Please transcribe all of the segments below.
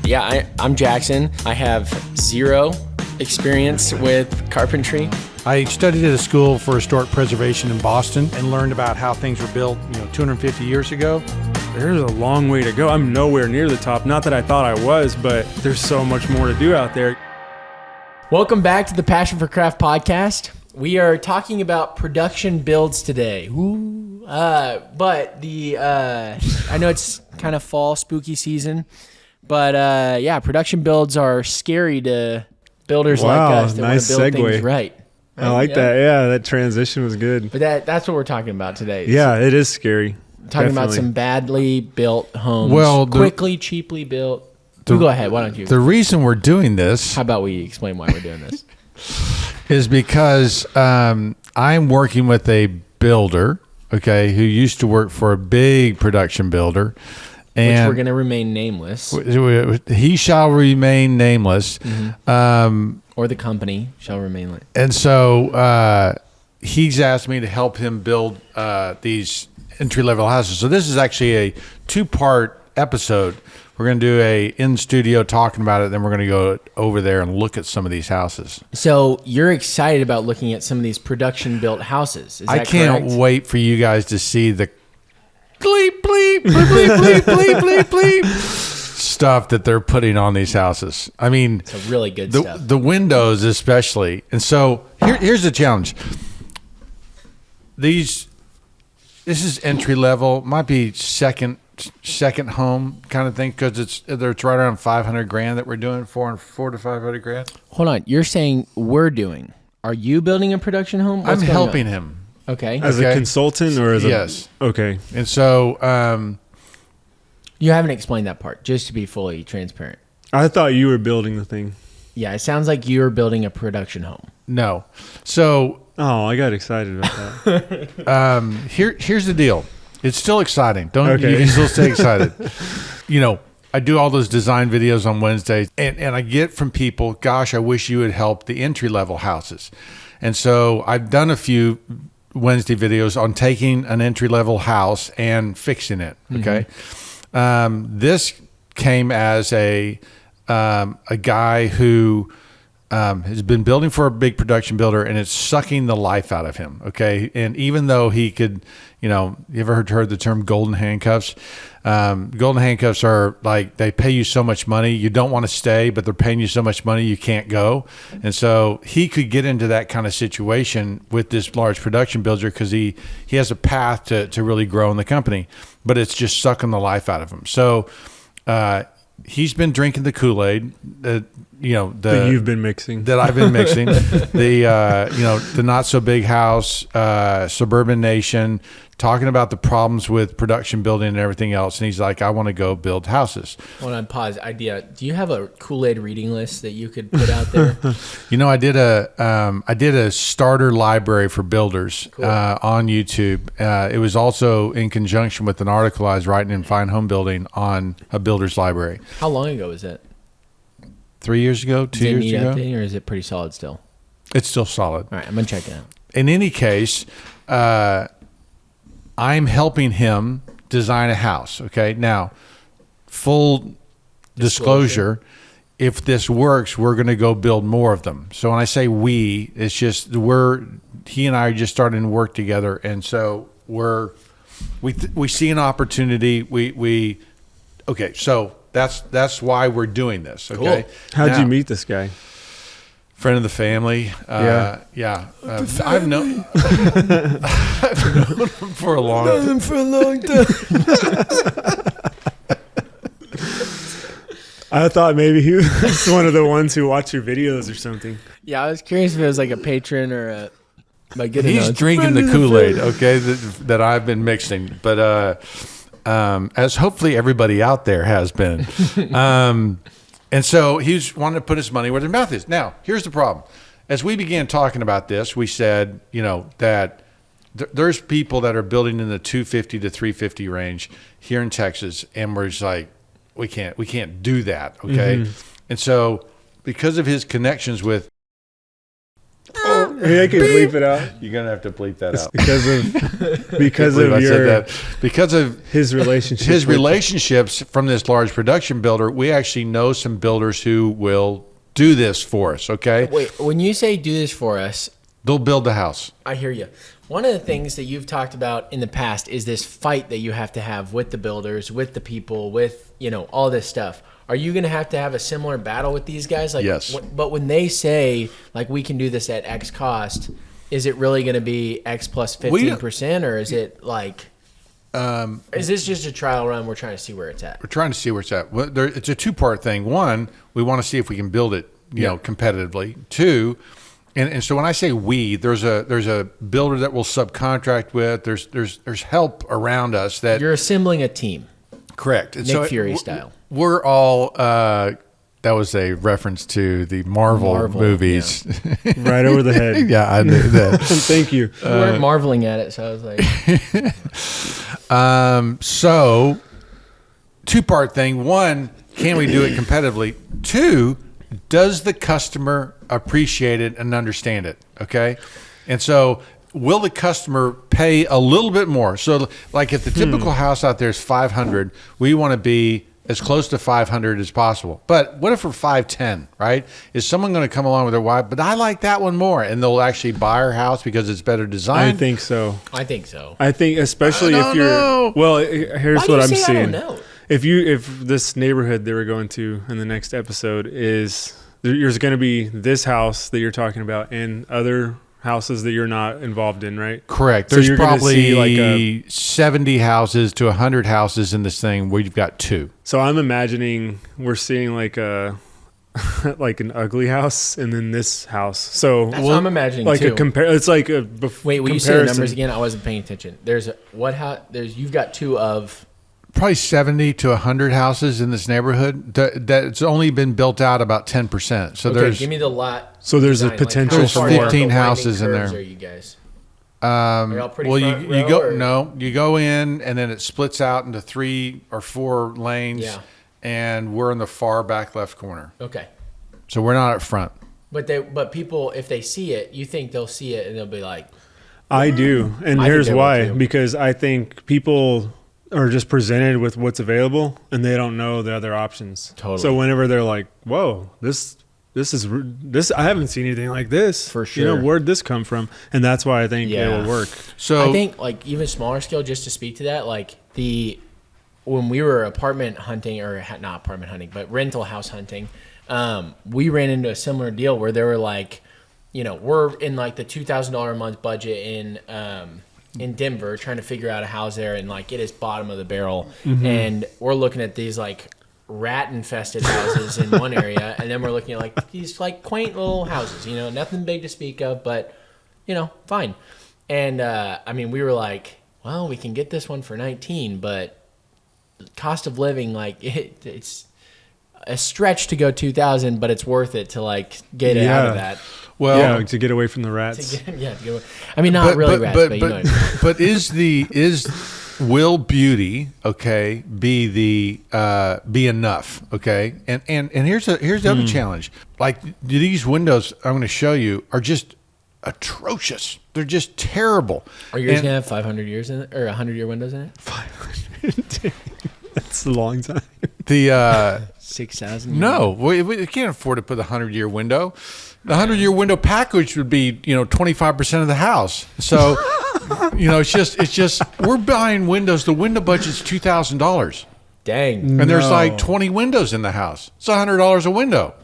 Yeah, I'm Jackson. I have zero experience with carpentry. I studied at a school for historic preservation in Boston and learned about how things were built, 250 years ago. There's a long way to go. I'm nowhere near the top. Not that I thought I was, but there's so much more to do out there. Welcome back to the Passion for Craft podcast. We are talking about production builds today. But I know it's kind of fall, spooky season, but production builds are scary to builders like us that nice want to build segue. things right. I like that. Yeah, that transition was good. But that's what we're talking about today. Yeah, it is scary. Talking about some badly built homes, quickly, cheaply built. Go ahead. Why don't you? The reason we're doing this How about we explain why we're doing this? is because I'm working with a builder, okay, who used to work for a big production builder. And which we're going to remain nameless. He shall remain nameless. Mm-hmm. Or the company shall remain nameless. And so he's asked me to help him build these entry-level houses. So this is actually a two-part episode. We're going to do a in-studio talking about it, then we're going to go over there and look at some of these houses. So you're excited about looking at some of these production-built houses. Is that I can't correct? wait for you guys to see the bleep, bleep, bleep, bleep, bleep, bleep, bleep stuff that they're putting on these houses. I mean, it's a really good stuff. The windows especially. And so here's the challenge. This is entry level, might be second home kind of thing, because it's right around $500,000 that we're doing, $400 to $500,000. Hold on, you're saying we're doing? Are you building a production home? I'm helping him. Okay. As a consultant or as yes. Okay. And so you haven't explained that part, just to be fully transparent. I thought you were building the thing. Yeah, it sounds like you're building a production home. No. So I got excited about that. Here's the deal. It's still exciting. You can still stay excited. I do all those design videos on Wednesdays, and I get from people, gosh, I wish you would help the entry-level houses. And so I've done a few Wednesday videos on taking an entry-level house and fixing it, okay? Mm-hmm. This came as a guy who has been building for a big production builder, and it's sucking the life out of him, okay? And even though he could, you ever heard the term golden handcuffs? Golden handcuffs are like, they pay you so much money, you don't want to stay, but they're paying you so much money you can't go. And so he could get into that kind of situation with this large production builder because he has a path to really grow in the company, but it's just sucking the life out of him. So he's been drinking the KoolAid, that you've been mixing, that I've been mixing, the not so big house, suburban nation, talking about the problems with production building and everything else. And he's like, I want to go build houses. Hold on, pause. Idea. Do you have a KoolAid reading list that you could put out there? I did a starter library for builders on YouTube. It was also in conjunction with an article I was writing in Fine Home Building on a builder's library. How long ago was that? 3 years ago, 2 years ago. Updating, or is it pretty solid still? It's still solid. All right, I'm going to check it out. In any case, I'm helping him design a house. Okay. Now, full disclosure, if this works, we're going to go build more of them. So when I say we, it's just he and I are just starting to work together. And so we see an opportunity. Okay. So that's why we're doing this. Okay. Cool. How'd you meet this guy? Friend of the family. I've known him for a long time. I thought maybe he was one of the ones who watch your videos or something. Yeah, I was curious if it was like a patron or a. He's drinking the KoolAid, okay, that I've been mixing, but as hopefully everybody out there has been. And so he's wanting to put his money where his mouth is. Now, here's the problem. As we began talking about this, we said, that there's people that are building in the 250 to 350 range here in Texas, and we're just like, we can't do that, okay? Mm-hmm. And so because of his connections with Maybe I can bleep it out. You're gonna have to bleep that out because of his relationship. His relationships from this large production builder. We actually know some builders who will do this for us. Okay. Wait, when you say do this for us, they'll build the house. I hear you. One of the things that you've talked about in the past is this fight that you have to have with the builders, with the people, with, all this stuff. Are you going to have a similar battle with these guys? Like, yes. But when they say, like, we can do this at X cost, is it really going to be X plus 15%, or is it like, is this just a trial run? We're trying to see where it's at. We're trying to see where it's at. Well, it's a two-part thing. One, we want to see if we can build it, competitively. Two, and so when I say we, there's a builder that we'll subcontract with. There's help around us that you're assembling a team. Correct. Nick Fury style. We're all. That was a reference to the Marvel movies. Yeah. Right over the head. Yeah, I knew that. Thank you. We weren't marveling at it, so I was like. So, two-part thing. One, can we do it competitively? Two, does the customer appreciate it and understand it? Okay, and so will the customer pay a little bit more? So, like if the typical house out there is $500, we want to be as close to $500 as possible. But what if we're $510, right? Is someone going to come along with their wife? But I like that one more, and they'll actually buy our house because it's better designed. I think so. I think so. I think especially if you're. Know. Well, here's Why what do you I'm say seeing. I don't know? If this neighborhood they were going to in the next episode is there's going to be this house that you're talking about and other houses that you're not involved in, right? Correct. So There's you're gonna see probably 70 houses to 100 houses in this thing where you've got two. So I'm imagining we're seeing like a like an ugly house and then this house. So That's what I'm imagining like too. It's like a Wait, will you say the numbers again? I wasn't paying attention. You've got two of Probably 70 to 100 houses in this neighborhood. That's only been built out about 10%. So okay, give me the lot. So there's design. a potential how far for 15 the houses in winding curves there. Are you guys? Are y'all pretty front you row, go or? no, you go in and then it splits out into 3 or 4 lanes. Yeah. And we're in the far back left corner. Okay. So we're not up front. But people, if they see it, you think they'll see it and they'll be like, I do. And I here's think they will why. too. Because I think people are just presented with what's available and they don't know the other options. Totally. So whenever they're like, whoa, this I haven't seen anything like this. For sure. Where'd this come from? And that's why I think it will work. So I think like even smaller scale, just to speak to that, like when we were apartment hunting, or not apartment hunting, but rental house hunting, we ran into a similar deal where they were like, we're in like the $2,000 a month budget in Denver, trying to figure out a house there, and like it is bottom of the barrel, and we're looking at these like rat infested houses in one area, and then we're looking at like these like quaint little houses, nothing big to speak of, but fine. And we were like, well, we can get this one for 19, but cost of living, like it's a stretch to go 2,000, but it's worth it to like get it out of that. well, to get away from the rats. To get away. I mean, not really rats, but you know. But will beauty, okay, be enough, okay? And here's the other challenge. Like these windows I'm going to show you are just atrocious. They're just terrible. Are yours gonna have 500 years in it, or 100-year windows in it? 500. That's a long time. The 6,000. no, we can't afford to put a 100-year window. The 100-year window package would be 25% of the house. So it's just we're buying windows. The window budget's $2,000. Dang. And there's like 20 windows in the house. It's $100 a window.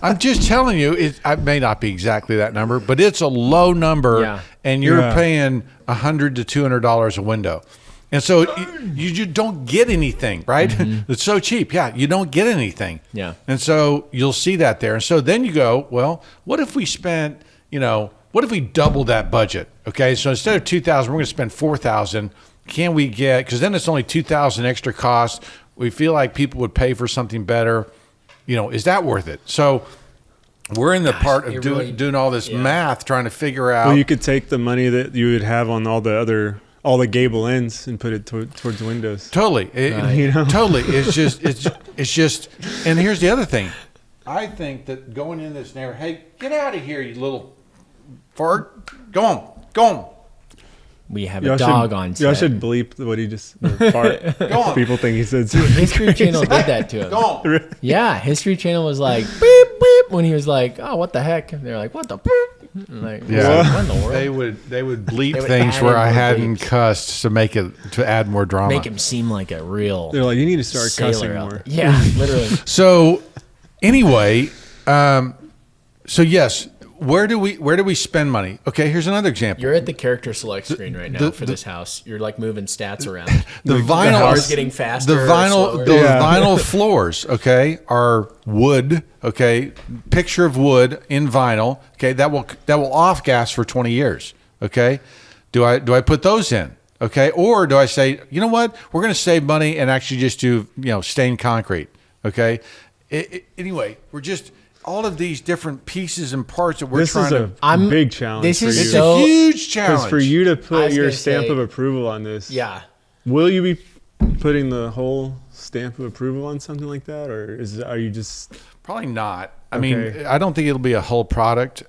I'm just telling you, it may not be exactly that number, but it's a low number, and you're paying $100 to $200 a window. And so you don't get anything, right? Mm-hmm. It's so cheap. Yeah, you don't get anything. Yeah. And so you'll see that there. And so then you go, well, what if we spent, what if we doubled that budget? Okay, so instead of $2,000, we're going to spend $4,000. Can we get, because then it's only $2,000 extra cost. We feel like people would pay for something better. Is that worth it? So we're in the part of doing all this math, trying to figure out. Well, you could take the money that you would have on all the gable ends and put it towards the windows. Totally. Totally. It's just, and here's the other thing. I think that going in this neighborhood, hey, get out of here, you little fart. Go on. We have a dog on set. Y'all should bleep what he just fart. Go on. People think he said History Channel did that to him. Go on. Yeah, History Channel was like beep beep when he was like, "Oh, what the heck?" And they're like, "What the?" Like, Yeah. what in the world? They would bleep They would things add where in I more hadn't bleeps. cussed to add more drama. Make him seem like a real They're like, you need to start sailor cussing out more. there. Yeah, literally. So anyway, so yes, where do we spend money? Okay, here's another example. You're at the character select screen right now for this house. You're like moving stats around. The The vinyl house getting faster. The or vinyl slower. the Yeah. vinyl floors, okay, are wood, okay? Picture of wood in vinyl, okay? That will off gas for 20 years, okay? Do I put those in? Okay? Or do I say, "You know what? We're going to save money and actually just do, stained concrete." Okay? Anyway, we're just all of these different pieces and parts that we're This is trying a to big challenge this for is you. It's so- a huge Because challenge. for you to I put was your gonna stamp say- of approval on this, Yeah. will you be putting the whole stamp of approval on something like that, or are you just Probably not. I Okay. mean, I don't think it'll be a whole product.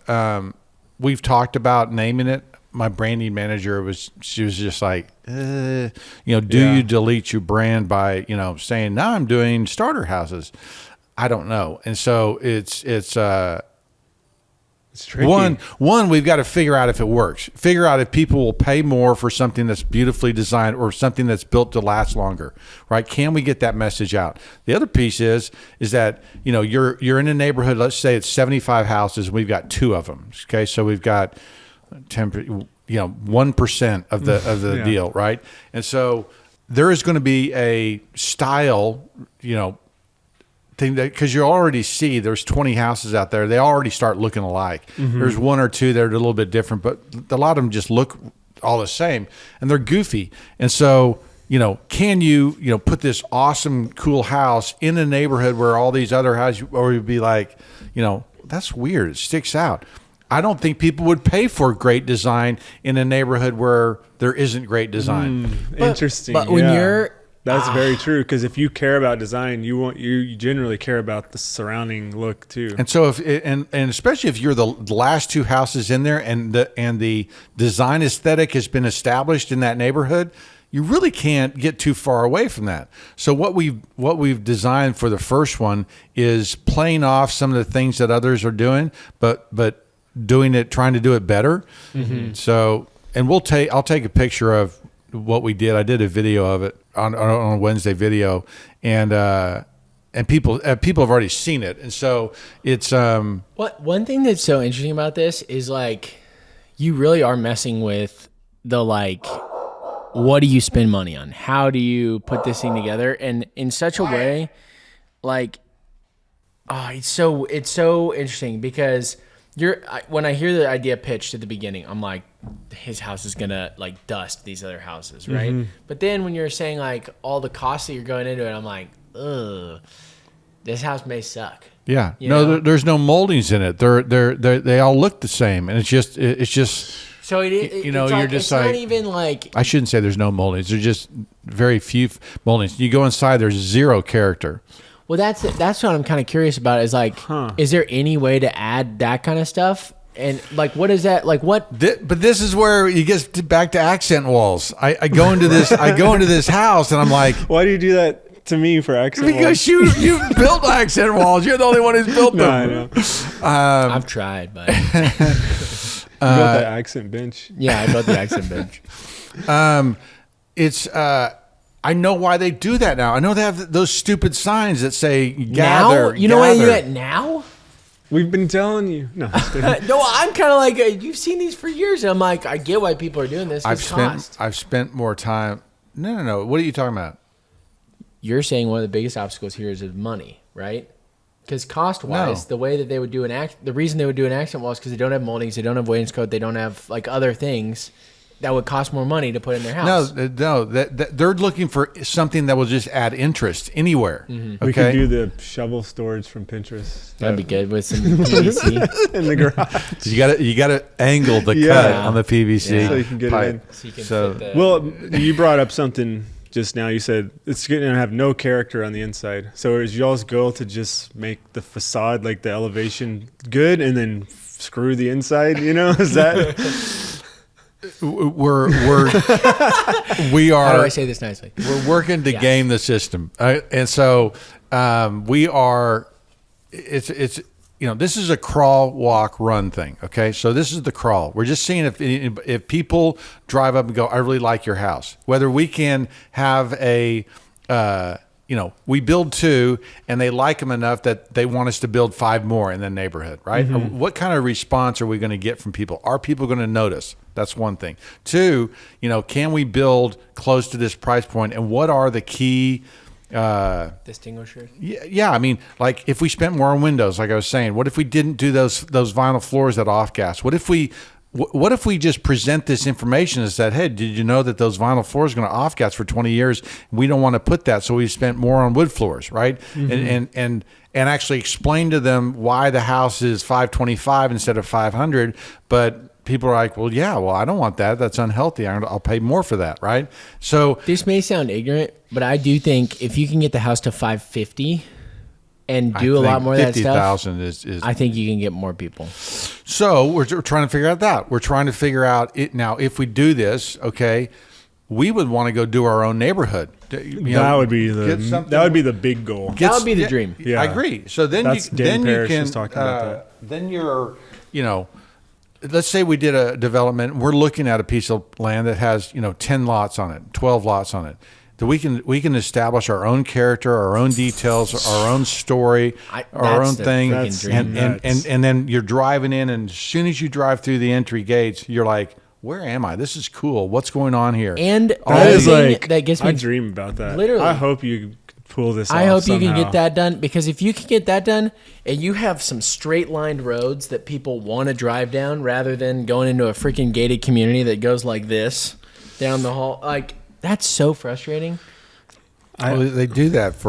We've talked about naming it. My branding manager she was just like, do Yeah. you delete your brand by, saying, "No, I'm doing starter houses"? I don't know. And so it's tricky? one, we've got to figure out if it works. Figure out if people will pay more for something that's beautifully designed or something that's built to last longer, right? Can we get that message out? The other piece is that, you're in a neighborhood, let's say it's 75 houses, and we've got 2 of them. Okay. So we've got 1% of the Yeah. deal, right? And so there is going to be a style, thing that, because you already see there's 20 houses out there, they already start looking alike. There's 1 or 2 that are a little bit different, but a lot of them just look all the same, and they're goofy. And so, can you put this awesome, cool house in a neighborhood where all these other houses, or you'd be like, that's weird, it sticks out. I don't think people would pay for great design in a neighborhood where there isn't great design. Interesting. But when yeah. you're That's very true, because if you care about design, you generally care about the surrounding look too. And so and especially if you're the last 2 houses in there and the design aesthetic has been established in that neighborhood, you really can't get too far away from that. So what we've designed for the first one is playing off some of the things that others are doing, but trying to do it better. Mm-hmm. So, and I'll take a picture of what we did. I did a video of it on a Wednesday video, and people have already seen it. And so it's one thing that's so interesting about this is like you really are messing with the what do you spend money on? How do you put this thing together? And in such a way, it's so interesting because when I hear the idea pitched at the beginning, I'm like, his house is gonna dust these other houses, right? Mm-hmm. But then when you're saying all the costs that you're going into it, I'm like, ugh, this house may suck. yeah. You know? There's no moldings in it. They all look the same, and it's just So you're just it's not like- even I shouldn't say there's no moldings. There's just very few moldings. You go inside, there's 0 character. Well, that's what I'm kind of curious about. Is is there any way to add that kind of stuff? And what is that? What? But this is where you get back to accent walls. I go into this house, and I'm like, Why do you do that to me for accent? because you built accent walls. You're the only one who's built No, them. I know. I've tried, but You got that accent bench. yeah, I built the accent bench. It's I know why they do that now. I know they have those stupid signs that say gather. Now, you know why you do gather. that now? We've been telling you. No, just kidding. No, I'm kind of like you've seen these for years. And I'm like, I get why people are doing this. I've Cost. spent more time. No. What are you talking about? You're saying one of the biggest obstacles here is money, right? Because cost-wise, No. the way that they would do the reason they would do an accent wall is because they don't have moldings, they don't have wainscot, they don't have other things that would cost more money to put in their house. No. They're looking for something that will just add interest anywhere. Mm-hmm. We could Okay. do the shovel storage from Pinterest. That'd be good with some PVC. in the garage. You gotta angle the Yeah. cut on the PVC. Yeah. So you can get pipe. it in. So you can So- fit the, Well, you brought up something just now. You said it's going to have no character on the inside. So is y'all's goal to just make the facade, the elevation, good, and then screw the inside? Is that? We are. How do I say this nicely? We're working to game the system, and so we are. It's this is a crawl, walk, run thing. Okay, so this is the crawl. We're just seeing if people drive up and go, I really like your house. Whether we can have a we build 2 and they like them enough that they want us to build 5 more in the neighborhood, right? Mm-hmm. What kind of response are we going to get from people? Are people going to notice? That's one thing. 2, can we build close to this price point? And what are the key distinguishers? Yeah. I mean, like if we spent more on windows, like I was saying, what if we didn't do those vinyl floors that off gas? What if we just present this information and said, hey, did you know that those vinyl floors are going to off gas for 20 years? We don't want to put that, so we spent more on wood floors, right? Mm-hmm. And actually explain to them why the house is $525 instead of $500. But people are like, well, I don't want that. That's unhealthy. I'll pay more for that, right? So this may sound ignorant, but I do think if you can get the house to $550 and do a lot more of that stuff, 50,000 is. I think you can get more people. So we're trying to figure out that. We're trying to figure out it now. If we do this, okay, we would want to go do our own neighborhood. That would be the big goal. That would be the dream. Yeah, I agree. So then you can talking about that. Then you're let's say we did a development. We're looking at a piece of land that has 10 lots on it, 12 lots on it. That we can establish our own character, our own details, our own story, our own thing, and then you're driving in, and as soon as you drive through the entry gates, you're like, where am I? This is cool. What's going on here? And that gets me. I dream about that. Literally, I hope you pull this off. I hope somehow. you can get that done, because if you can get that done and you have some straight lined roads that people want to drive down rather than going into a freaking gated community that goes like this down the hall, like. That's so frustrating. They do that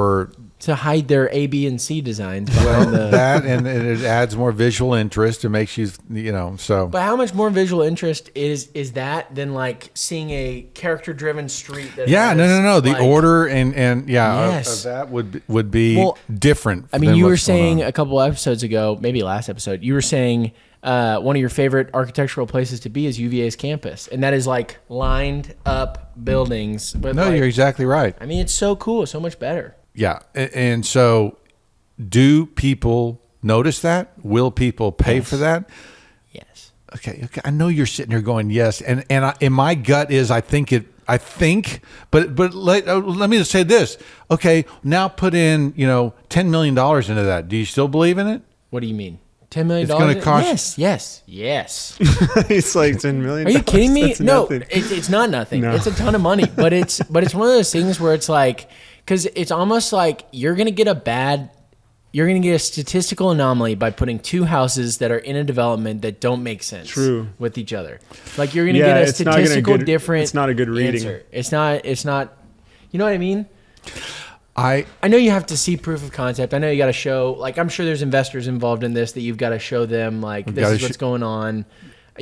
to hide their A, B, and C designs. That and it adds more visual interest. It makes you, so. But how much more visual interest is that than like seeing a character-driven street? That no. The order and of that would be different. I mean, you were saying a couple episodes ago, maybe last episode, you were saying. One of your favorite architectural places to be is UVA's campus, and that is like lined up buildings. You're exactly right. I mean, it's so cool, so much better. Yeah, and so do people notice that? Will people pay for that? Yes. Okay. I know you're sitting there going yes, and my gut is I think, but let me just say this. Okay, now put in $10 million into that. Do you still believe in it? What do you mean? $10 million? It's going to cost. Yes. It's like $10 million. Are you kidding me? No, it's not nothing. No. It's a ton of money, but it's one of those things where it's like, because it's almost like you're going to get a statistical anomaly by putting 2 houses that are in a development that don't make sense with each other. Like you're going to get a statistical different. It's not a good reading. Answer. It's not. You know what I mean? I know you have to see proof of concept. I know you got to show, like, I'm sure there's investors involved in this that you've got to show them, like, this is what's going on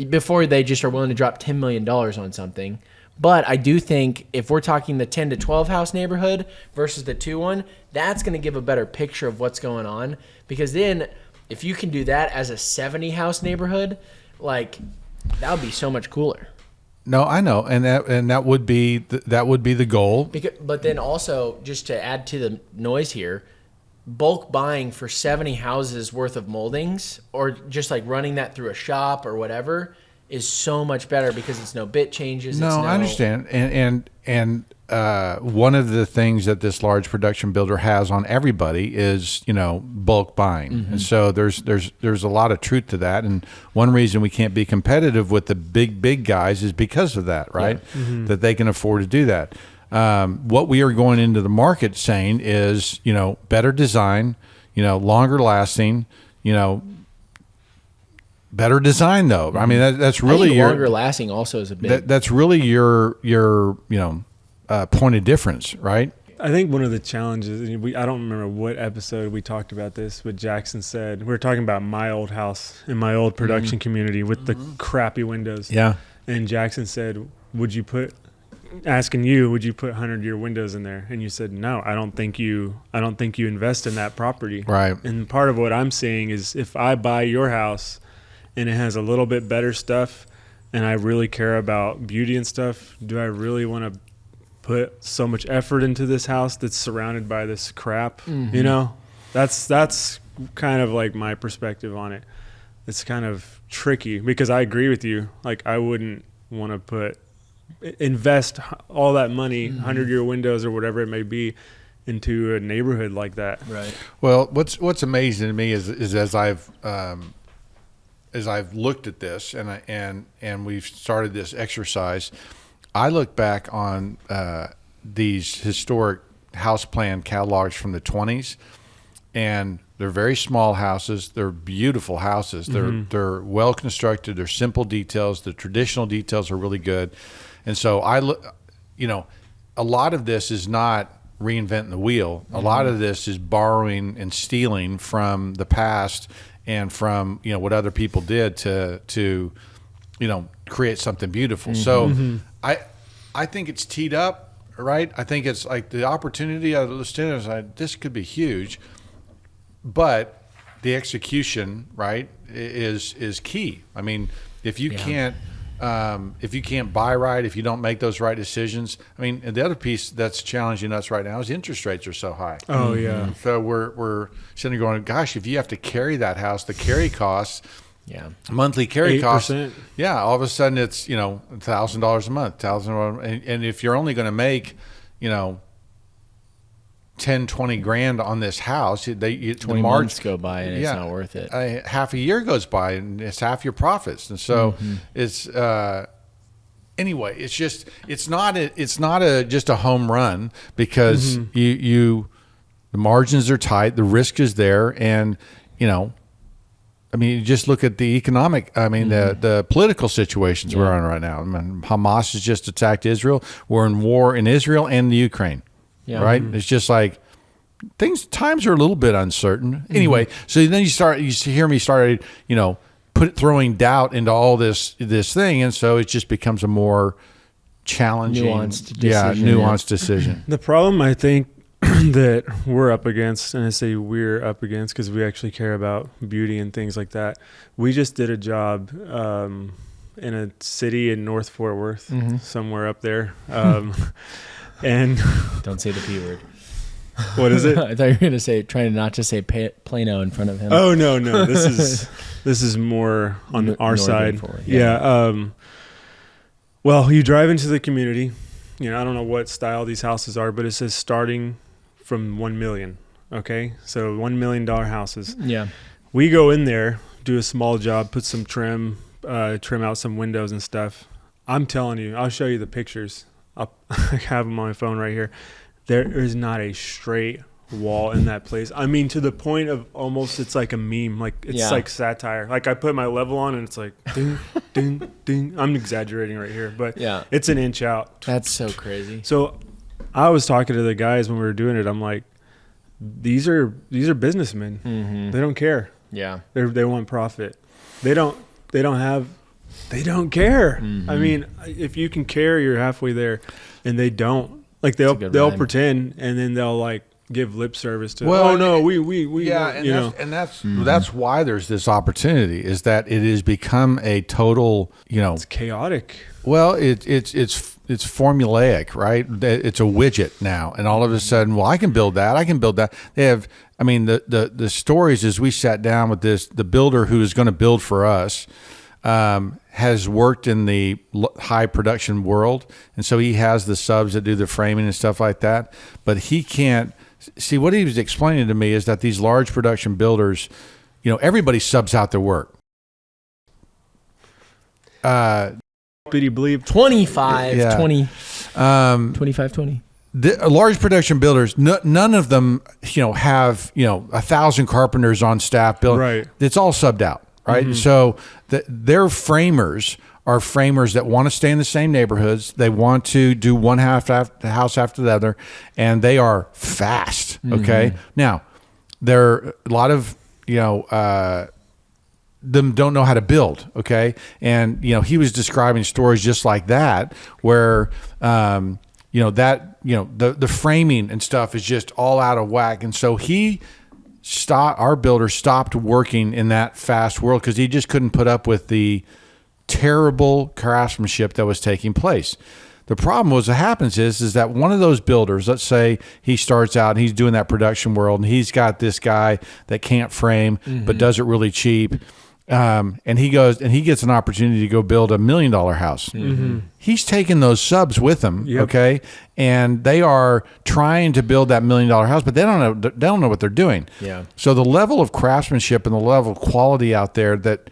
before they just are willing to drop $10 million on something. But I do think if we're talking the 10 to 12 house neighborhood versus the 2-1, that's going to give a better picture of what's going on. Because then if you can do that as a 70 house neighborhood, like, that would be so much cooler. No, I know, and that would be the goal. But then also, just to add to the noise here, bulk buying for 70 houses worth of moldings, or just like running that through a shop or whatever, is so much better because it's no bit changes. I understand, and one of the things that this large production builder has on everybody is bulk buying, and so there's a lot of truth to that. And one reason we can't be competitive with the big guys is because of that, right? Yeah. That they can afford to do that. What we are going into the market saying is better design, longer lasting, better design though. I mean that's really longer lasting also is a big. That's really your point of difference, right? I think one of the challenges, I don't remember what episode we talked about this, but Jackson said, we were talking about my old house in my old production community with the crappy windows. Yeah. And Jackson said, would you put 100-year windows in there? And you said, no, I don't think you invest in that property. Right. And part of what I'm saying is if I buy your house and it has a little bit better stuff, and I really care about beauty and stuff, do I really want to put so much effort into this house that's surrounded by this crap? You know, that's kind of like my perspective on it. It's kind of tricky because I agree with you. Like, I wouldn't want to invest all that money, 100-year windows or whatever it may be, into a neighborhood like that. Right. Well, what's amazing to me is as I've looked at this and we've started this exercise, I look back on these historic house plan catalogs from the 20s, and they're very small houses. They're beautiful houses. They're well constructed. They're simple details. The traditional details are really good. And so a lot of this is not reinventing the wheel. A lot of this is borrowing and stealing from the past and from, what other people did to create something beautiful. So I think it's teed up, right? I think it's like the opportunity I looked at, I was like, this could be huge, but the execution, right, is key. I mean, if you can't buy right, if you don't make those right decisions, I mean, and the other piece that's challenging us right now is interest rates are so high. Oh yeah. So we're sitting there going, gosh, if you have to carry that house, the carry costs, monthly carry 8%. costs, all of a sudden it's $1,000 a month, and if you're only going to make 10-20 grand on this house, 20 months go by and it's not worth it. Half a year goes by and it's half your profits, and so it's anyway. It's not just a home run because the margins are tight, the risk is there, and I mean, just look at the economic. I mean, the political situations we're in right now. I mean, Hamas has just attacked Israel. We're in war in Israel and the Ukraine. Yeah. Right. It's just like times are a little bit uncertain. Anyway, so then you hear me started, throwing doubt into all this thing, and so it just becomes a more challenging, nuanced decision. The problem I think that we're up against, and I say we're up against because we actually care about beauty and things like that. We just did a job in a city in North Fort Worth, somewhere up there. And don't say the P word. What is it? I thought you were going to say, trying not to say Plano in front of him. Oh, no. This is more on our side. Well, you drive into the community. I don't know what style these houses are, but it says starting from 1 million. Okay. So $1 million houses. Yeah. We go in there, do a small job, put some trim out some windows and stuff. I'm telling you, I'll show you the pictures. I have them on my phone right here. There is not a straight wall in that place. I mean, to the point of almost it's like a meme. Like it's like satire. Like I put my level on and it's like ding, ding, ding. I'm exaggerating right here, but it's an inch out. That's so crazy. So I was talking to the guys when we were doing it. I'm like, these are businessmen. They don't care. Yeah, they want profit. They don't care. I mean, if you can care, you're halfway there, and they don't. Like they'll pretend, and then they'll like give lip service to. Well, that's why there's this opportunity is that it has become a total. It's chaotic. Well, it's formulaic, right? It's a widget now, and all of a sudden, well, I can build that. They have. I mean, the stories as we sat down with the builder who is going to build for us. Has worked in the high production world, and so he has the subs that do the framing and stuff like that, but he can't see. What he was explaining to me is that these large production builders, everybody subs out their work. Did you believe 25 20 25 20 the large production builders, none of them have 1,000 carpenters on staff building. Right. It's all subbed out. Right. So their framers are framers that want to stay in the same neighborhoods. They want to do one house after the other, and they are fast. Okay. Now, there are a lot of, them don't know how to build. Okay. And, he was describing stories just like that, where, the framing and stuff is just all out of whack. And so he our builder stopped working in that fast world because he just couldn't put up with the terrible craftsmanship that was taking place. The problem was what happens is that one of those builders, let's say he starts out and he's doing that production world and he's got this guy that can't frame but does it really cheap. And he goes and he gets an opportunity to go build $1 million house. He's taking those subs with him, okay, and they are trying to build that $1 million house, but they don't know what they're doing. Yeah. So the level of craftsmanship and the level of quality out there that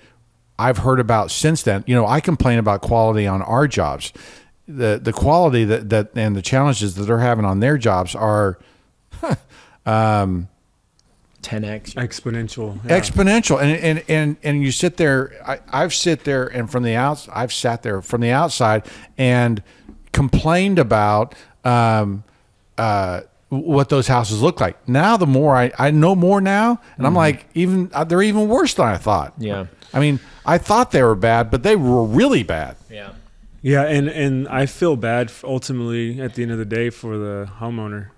I've heard about since then, I complain about quality on our jobs. The quality that and the challenges that they're having on their jobs are 10x exponential. And you sit there. I've sat there and I've sat there from the outside and complained about what those houses look like. Now the more I know more now, and I'm like, they're even worse than I thought. Yeah. I mean, I thought they were bad, but they were really bad. Yeah. Yeah, and I feel bad ultimately at the end of the day for the homeowner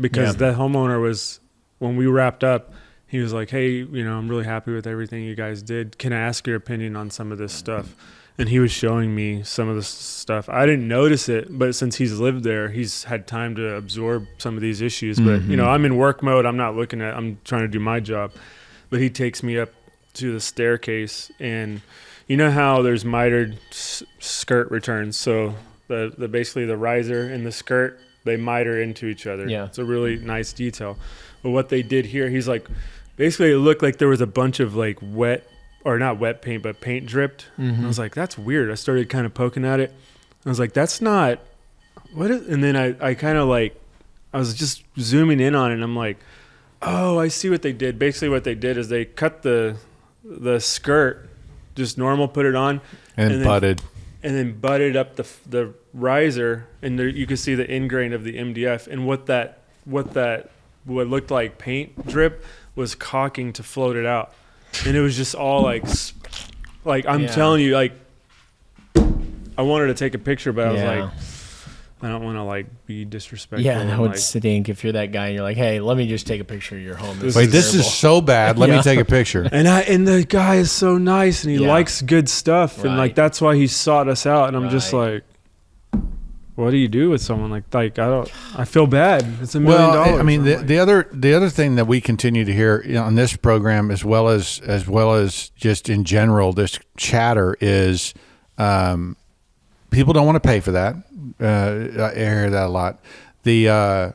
because that homeowner was, when we wrapped up, he was like, hey, I'm really happy with everything you guys did. Can I ask your opinion on some of this stuff? And he was showing me some of the stuff. I didn't notice it, but since he's lived there, he's had time to absorb some of these issues. But, I'm in work mode. I'm trying to do my job. But he takes me up to the staircase, and you know how there's mitered skirt returns, so the basically the riser and the skirt, they miter into each other. Yeah, it's a really nice detail. But what they did here, he's like, basically it looked like there was a bunch of like not wet paint, but paint dripped. And I was like, that's weird. I started kind of poking at it. I was like, that's not what is. And then I kind of like, I was just zooming in on it, and I'm like, oh, I see what they did. Basically, what they did is they cut the skirt. Just normal, put it on, and then butted up the riser, and there you can see the ingrain of the MDF, and what looked like paint drip was caulking to float it out, and it was just all like I'm telling you, like I wanted to take a picture, but I was like, I don't want to like be disrespectful. Yeah, that would stink if you're that guy and you're like, hey, let me just take a picture of your home. This is so bad. Let me take a picture. And the guy is so nice, and he likes good stuff, and like that's why he sought us out. And I'm just like, what do you do with someone like I feel bad. It's $1 million. I mean, the other thing that we continue to hear on this program, as well as just in general, this chatter is people don't want to pay for that. I hear that a lot. I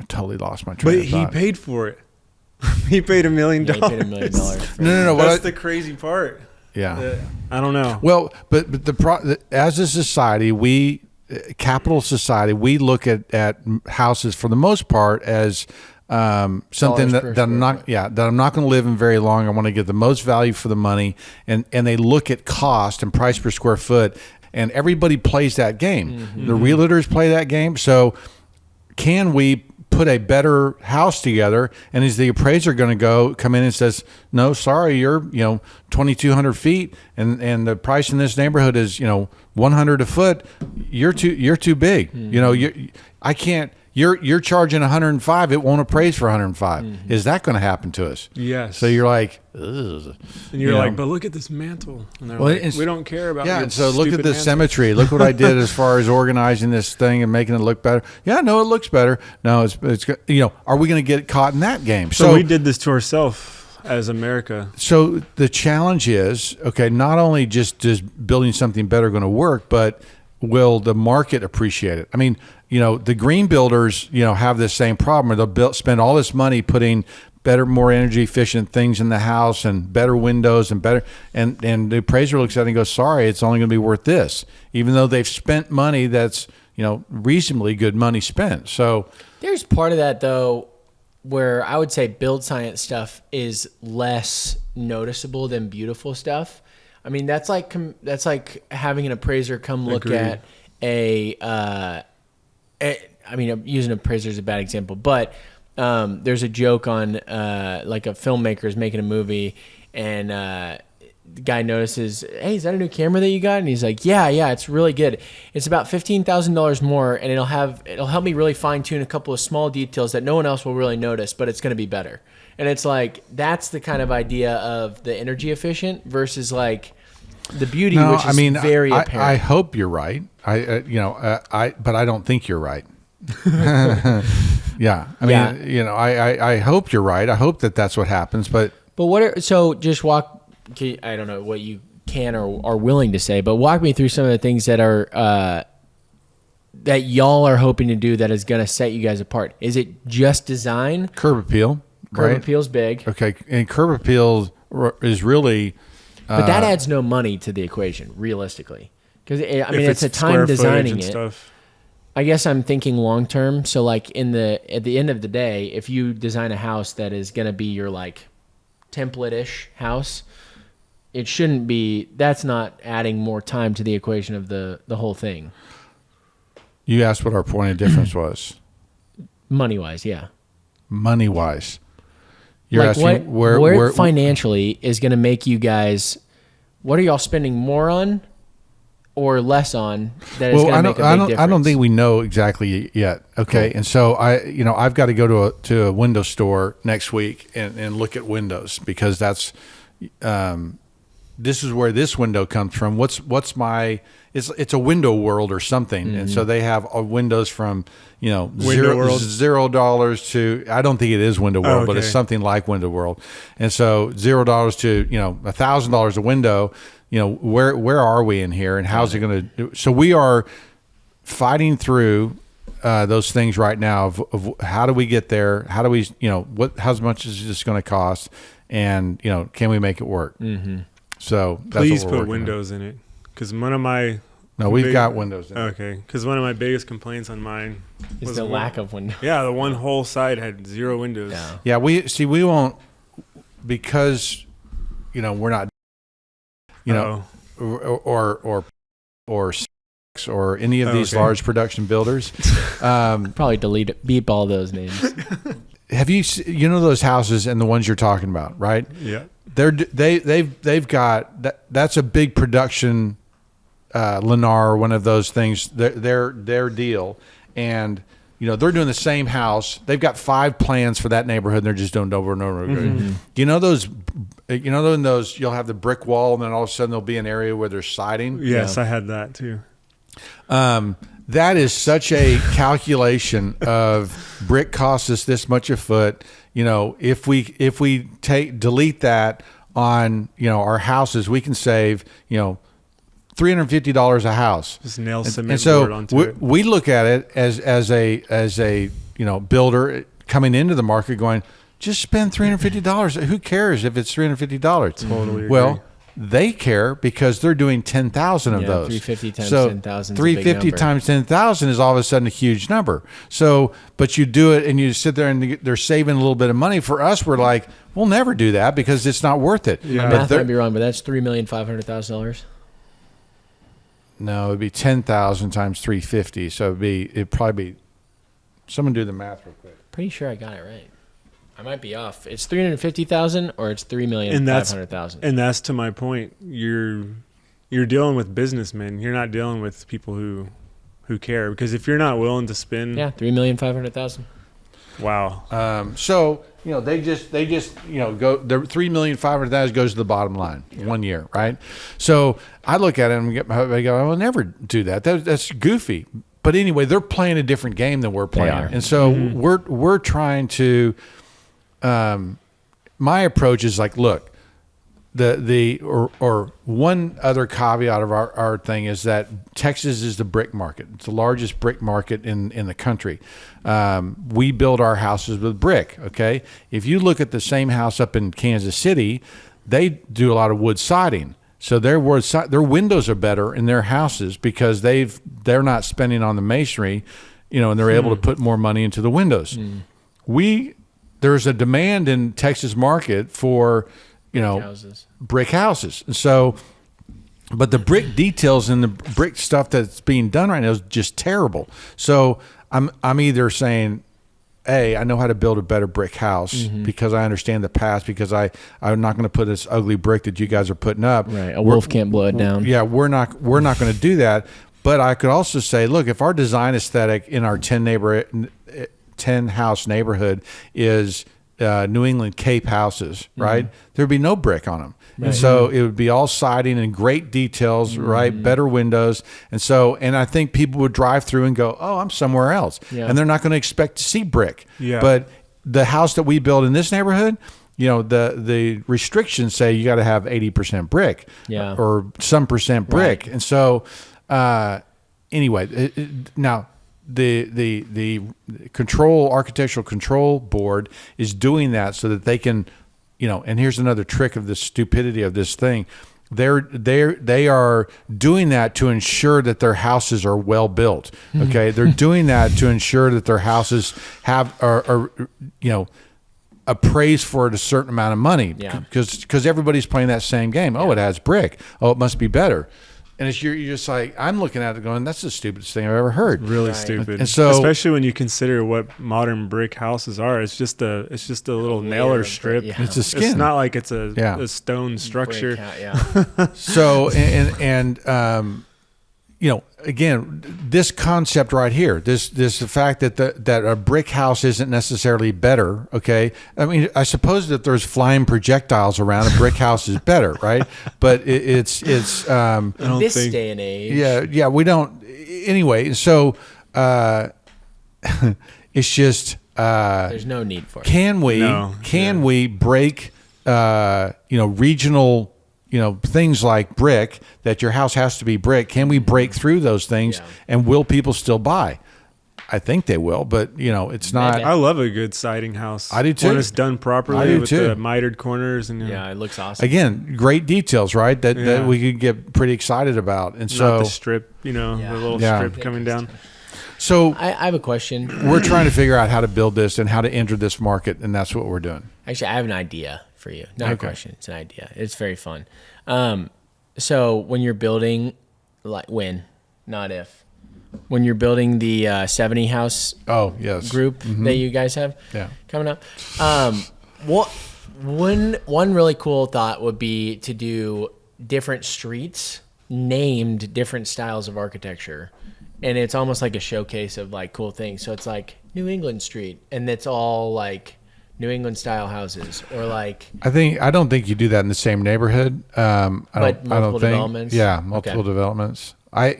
totally lost my train of thought. But he paid for it. He paid $1 million. Yeah, he paid $1 million. No. That's the crazy part. Yeah. I don't know. Well, but as a society, capital society, we look at houses for the most part as something that I'm not going to live in very long. I want to get the most value for the money, and they look at cost and price per square foot. And everybody plays that game. The realtors play that game. So can we put a better house together? And is the appraiser going to come in and says, no, sorry, you're 2,200 feet and the price in this neighborhood is 100 a foot. You're too big. I can't. You're charging 105. It won't appraise for 105. Is that going to happen to us? Yes. So you're like, ugh. And you're like, but look at this mantle. And they're like, we don't care about. Yeah. So look at the symmetry. Look what I did as far as organizing this thing and making it look better. Yeah. No, it looks better. No, it's are we going to get caught in that game? So we did this to ourselves as America. So the challenge is, okay, not only just building something better going to work, but will the market appreciate it? I mean, the green builders, have this same problem where they'll spend all this money putting better, more energy efficient things in the house and better windows and better, and the appraiser looks at it and goes, sorry, it's only going to be worth this, even though they've spent money that's, reasonably good money spent. So there's part of that though, where I would say build science stuff is less noticeable than beautiful stuff. I mean, that's like having an appraiser come look at I mean, using appraiser is a bad example, but there's a joke on like a filmmaker is making a movie, and the guy notices, hey, is that a new camera that you got? And he's like, yeah, it's really good. It's about $15,000 more, and it'll help me really fine tune a couple of small details that no one else will really notice, but it's going to be better. And it's like, that's the kind of idea of the energy efficient versus like the beauty, which is very apparent. I hope you're right. But I don't think you're right. Yeah. I hope you're right. I hope that that's what happens, but just walk, I don't know what you can or are willing to say, but walk me through some of the things that are, that y'all are hoping to do that is going to set you guys apart. Is it just design? Curb appeal. Curb appeal's big. Okay. And curb appeal is really, but that adds no money to the equation, realistically. Because, it's a time designing it. Stuff. I guess I'm thinking long term. So, like, at the end of the day, if you design a house that is going to be your, like, template-ish house, it shouldn't be, that's not adding more time to the equation of the whole thing. You asked what our point of difference was. Money-wise, yeah. Money-wise. You're like asking where financially is going to make you guys, what are y'all spending more on or less on that is going to make a big difference? I don't think we know exactly yet. Okay. Cool. And so I've got to go to a window store next week and look at windows, because that's, this is where this window comes from. What's my, it's a window world or something. Mm-hmm. And so they have windows from, $0 to, I don't think it is Window World, but it's something like Window World. And so $0 to, $1,000 a window, where are we in here and how's it going to do? So we are fighting through those things right now of how do we get there? How do we, how much is this going to cost? And, can we make it work? Mm-hmm. So that's please put windows in it. Because one of my we've got windows in it. Okay, because one of my biggest complaints on mine is the lack of windows. Yeah, the one whole side had 0 windows. Yeah, we won't, because we're not or any of these large production builders. Probably beep all those names. Have you those houses and the ones you're talking about, right? Yeah. They've got that's a big production, Lennar, one of those things, their deal, and they're doing the same house. They've got 5 plans for that neighborhood, and they're just doing over and over again. Mm-hmm. Those you'll have the brick wall, and then all of a sudden there'll be an area where there's siding. Yes, I had that too. That is such a calculation of brick costs us this much a foot. If we delete that on our houses, we can save $350 a house. Just nail cement board onto it. We look at it as a builder coming into the market going, just spend $350. Who cares if it's $350? Totally agree. Well, they care because they're doing 10,000 of those. 350 times so 10,000. 350 times 10,000 is all of a sudden a huge number. So, but you do it and you sit there and they're saving a little bit of money. For us, we're like, we'll never do that because it's not worth it. Yeah. My math might be wrong, but that's $3,500,000. No, it'd be 10,000 times 350. So it'd probably be. Someone do the math real quick. Pretty sure I got it right. I might be off. It's 350,000 or it's 3,500,000. And that's to my point. You're dealing with businessmen. You're not dealing with people who care. Because if you're not willing to spend, 3,500,000. Wow. So they just go. The $3,500,000 goes to the bottom line 1 year, right? So I look at it and I go, I will never do that. That's goofy. But anyway, they're playing a different game than we're playing, and so we're trying to. My approach is like, look, or one other caveat of our thing is that Texas is the brick market. It's the largest brick market in the country. We build our houses with brick. Okay. If you look at the same house up in Kansas City, they do a lot of wood siding. So their windows are better in their houses because they're not spending on the masonry, and they're able to put more money into the windows. There's a demand in Texas market for, brick houses. And so, but the brick details and the brick stuff that's being done right now is just terrible. So I'm either saying, A, I know how to build a better brick house because I understand the past, because I'm not going to put this ugly brick that you guys are putting up. Right. A wolf can't blow it down. Yeah. We're not going to do that. But I could also say, look, if our design aesthetic in our 10 house neighborhood is New England Cape houses, right? There'd be no brick on them. Right. And so it would be all siding and great details, right? Better windows. And I think people would drive through and go, oh, I'm somewhere else. Yeah. And they're not going to expect to see brick. Yeah. But the house that we build in this neighborhood, the restrictions say you got to have 80% brick or some percent brick. Right. And so anyway, now the architectural control board is doing that so that they can, and here's another trick of the stupidity of this thing. They are doing that to ensure that their houses are well built. Okay. They're doing that to ensure that their houses are appraised for a certain amount of money. Yeah. Because everybody's playing that same game. Oh, it has brick. Oh, it must be better. And you're just like, I'm looking at it going, that's the stupidest thing I've ever heard. Really stupid. And so, especially when you consider what modern brick houses are, it's just a little nailer strip. Yeah. It's a skin. It's not like it's a stone structure. So again, this concept right here, the fact that a brick house isn't necessarily better. Okay, I mean, I suppose that there's flying projectiles around, a brick house is better, right? But it's this day and age. Yeah, we don't. Anyway, so it's just there's no need for it. Can we break regional things like brick, that your house has to be brick? Can we break through those things and will people still buy? I think they will, but it's not. I love a good siding house. I do too. When it's done properly with the mitered corners and it looks awesome. Again, great details, right? That we could get pretty excited about. And so not the strip, the little strip coming down. So I have a question. We're trying to figure out how to build this and how to enter this market, and that's what we're doing. Actually, I have an idea for you. Not a question. It's an idea. It's very fun. So when you're building, not if, when you're building the 70 house group that you guys have coming up, one really cool thought would be to do different streets named different styles of architecture. And it's almost like a showcase of like cool things. So it's like New England Street, and it's all like New England style houses, or like I don't think you do that in the same neighborhood. I don't think developments. Yeah, multiple developments. I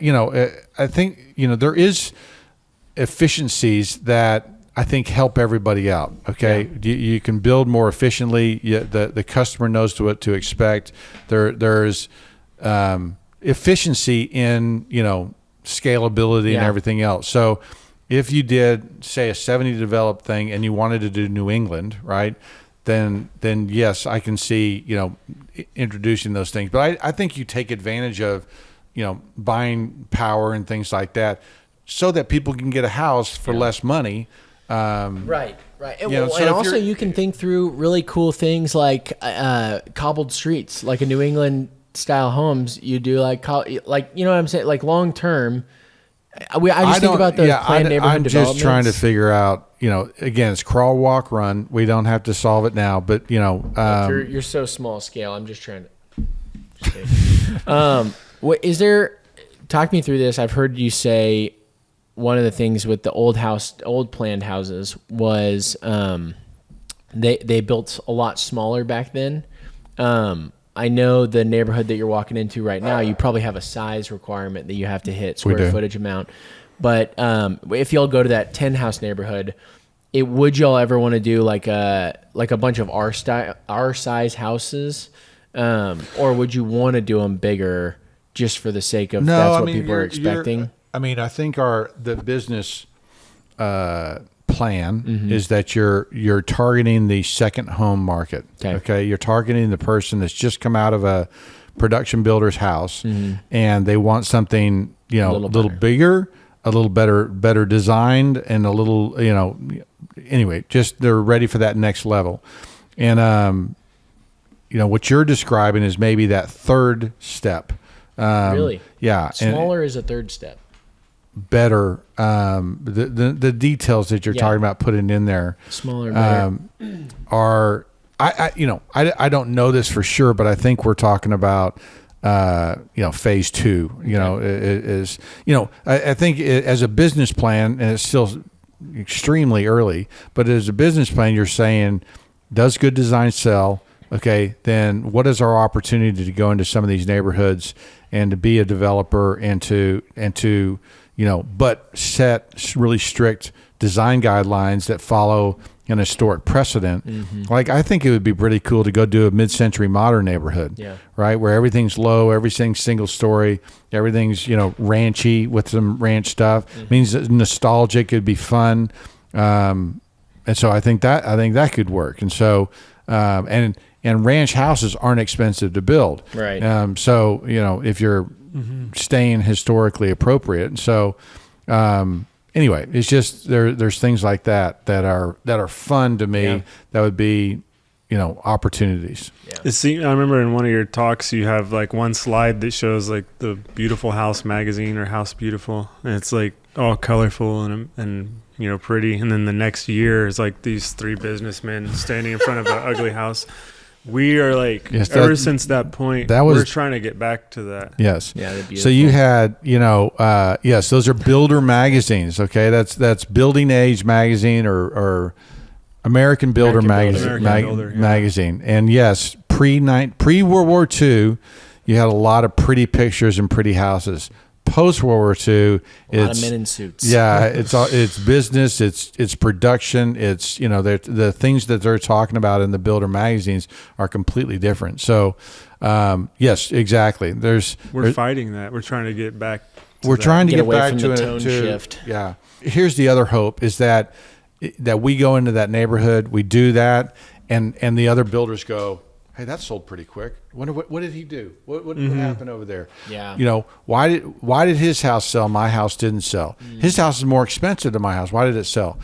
think there is efficiencies that I think help everybody out. Okay, you can build more efficiently. The customer knows what to expect. There's efficiency in scalability and everything else. So if you did, say, a 70 developed thing and you wanted to do New England, right, then yes, I can see, introducing those things. But I think you take advantage of, buying power and things like that so that people can get a house for less money. Right. And also you can think through really cool things like cobbled streets, like a New England style homes. You do like you know what I'm saying? Like long term, I just think about those planned neighborhood developments. I'm just trying to figure out, again, it's crawl, walk, run. We don't have to solve it now, but you're so small scale. I'm just trying to. What is there? Talk me through this. I've heard you say one of the things with the old planned houses was they built a lot smaller back then. I know the neighborhood that you're walking into right now, you probably have a size requirement that you have to hit, square footage amount. But if y'all go to that 10 house neighborhood, would y'all ever want to do like a bunch of our size houses, or would you want to do them bigger just for the sake of that's what people are expecting? I think the business plan is that you're targeting the second home market. Okay, you're targeting the person that's just come out of a production builder's house and they want something a little bigger, a little better designed, and a little anyway, just they're ready for that next level. And what you're describing is maybe that third step. Really? Yeah. Smaller is a third step. Better, the details that you're talking about putting in there, smaller, better. Are I don't know this for sure, but I think we're talking about phase 2. I think as a business plan, and it's still extremely early, but as a business plan, you're saying does good design sell? Okay, then what is our opportunity to go into some of these neighborhoods and to be a developer and to but set really strict design guidelines that follow an historic precedent. Like, I think it would be pretty cool to go do a mid-century modern neighborhood, right, where everything's low, everything's single story, everything's ranchy with some ranch stuff. Means nostalgic. It'd be fun, and so I think that could work. And so and ranch houses aren't expensive to build, right? So if you're staying historically appropriate, and so. Anyway, it's just there's things like that are fun to me. Yeah. That would be, opportunities. Yeah. I remember in one of your talks you have like one slide that shows like the Beautiful House magazine or House Beautiful, and it's like all colorful and pretty. And then the next year is like these three businessmen standing in front of an ugly house. We are like, ever since that point, we're trying to get back to that. Yes. Yeah. So you had, yes, those are builder magazines. Okay. That's Building Age magazine or American Builder magazine. And yes, pre-World War II, you had a lot of pretty pictures and pretty houses. Post World War II, a lot of men in suits. Yeah, it's business, it's production, it's the things that they're talking about in the builder magazines are completely different. So, yes, exactly. We're fighting that. We're trying to get back. We're trying to get away back from to the tone shift. Yeah. Here's the other hope is that we go into that neighborhood, we do that, and the other builders go, hey, that sold pretty quick. Wonder what did he do? What happened over there? Yeah. Why did his house sell? My house didn't sell. His house is more expensive than my house. Why did it sell?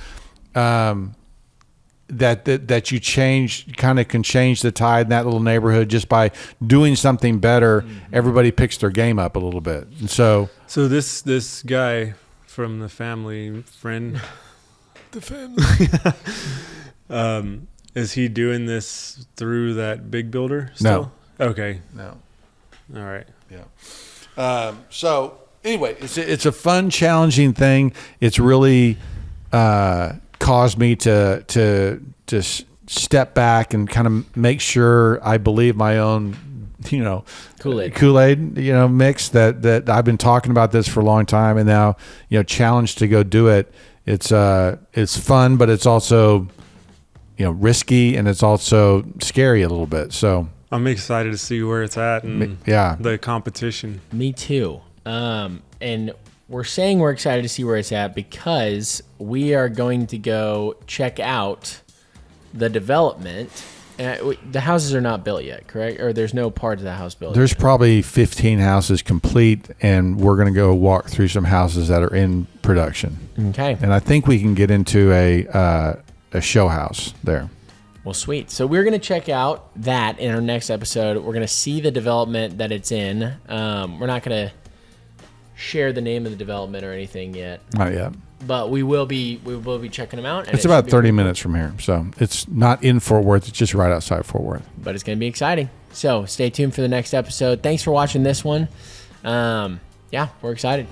That you can change the tide in that little neighborhood just by doing something better. Everybody picks their game up a little bit, and so this guy from the family friend, is he doing this through that big builder still? No. Okay. No. All right. Yeah. So anyway, it's a fun, challenging thing. It's really caused me to step back and kind of make sure I believe my own, KoolAid, mix that I've been talking about this for a long time, and now, challenged to go do it. It's fun, but it's also risky, and it's also scary a little bit. So I'm excited to see where it's at and the competition. Me too. And we're saying we're excited to see where it's at because we are going to go check out the development. The houses are not built yet, correct? Or there's no part of the house built There's yet. probably 15 houses complete, and we're going to go walk through some houses that are in production. Okay. And I think we can get into a show house there. Well, sweet. So we're going to check out that in our next episode. We're going to see the development that it's in. We're not going to share the name of the development or anything yet. Not yet. But we will be checking them out. And it's about 30 minutes from here. So it's not in Fort Worth. It's just right outside Fort Worth. But it's going to be exciting. So stay tuned for the next episode. Thanks for watching this one. We're excited.